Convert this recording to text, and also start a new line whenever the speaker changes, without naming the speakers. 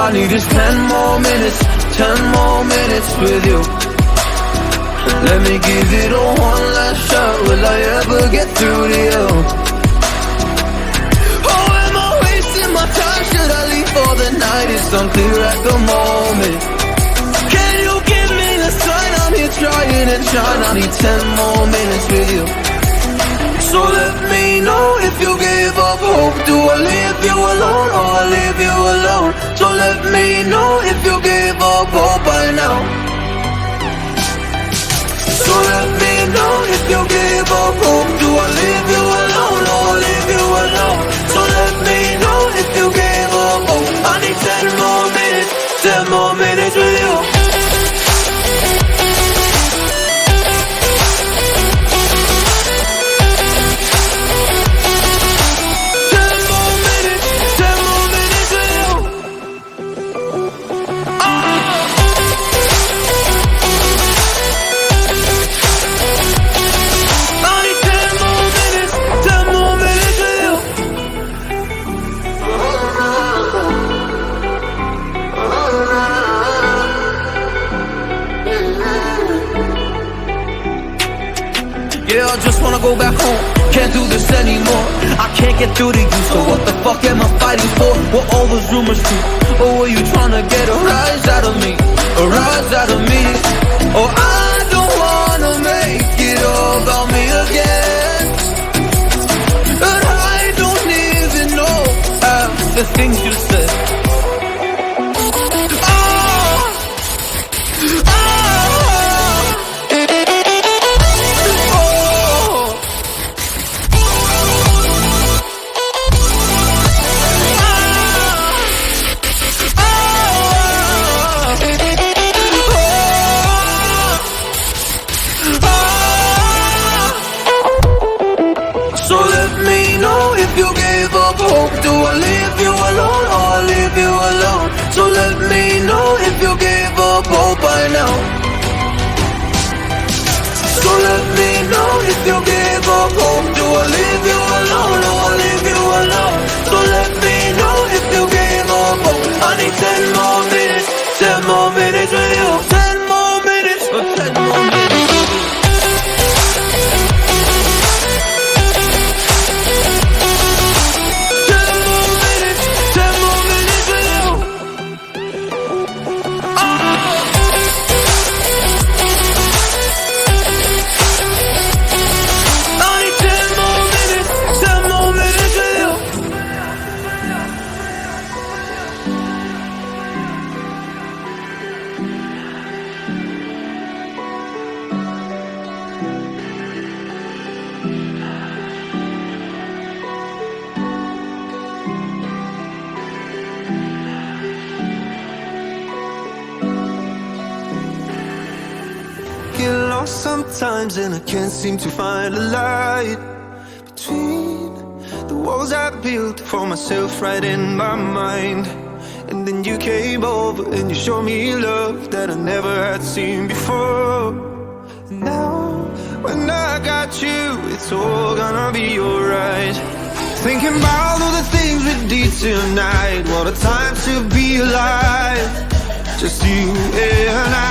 I need is 10 more minutes, 10 more minutes with you. Let me give it a one last shot. Will I ever get through to you? Oh, am I wasting my time? Should I leave for the night? It's unclear at the moment. Can you give me a sign? I'm here trying and trying. I need 10 more minutes with you. So let me know if you give up hope. Do I leave you alone or I leave you alone? So let me know if you give up hope by now. So let me know if you give up hope. Do I leave you alone or I leave you alone? So let me know if you give up hope. I need 10 more minutes, 10 more minutes with you. Yeah, I just wanna go back home. Can't do this anymore. I can't get through to you, so what the fuck am I fighting for? Were all those rumors true? Or were you trying to get a rise out of me? A rise out of me? Oh, I don't wanna make it all about me again. But I don't even know half the things you said. So let me know if you gave up hope. Do I leave you alone or I leave you alone? So let me know if you gave up hope by now. So let me know if you gave up hope. Do I leave you alone or I leave you alone? So let me know if you gave up hope. I need 10 more minutes, 10 more minutes with you. 10 more minutes, 10 more minutes with you.
Get lost sometimes and I can't seem to find a light between the walls I built for myself right in my mind. And then you came over and you showed me love that I never had seen before. Now when I got you, it's all gonna be alright. Thinking about all the things we did tonight. What a time to be alive. Just you and I.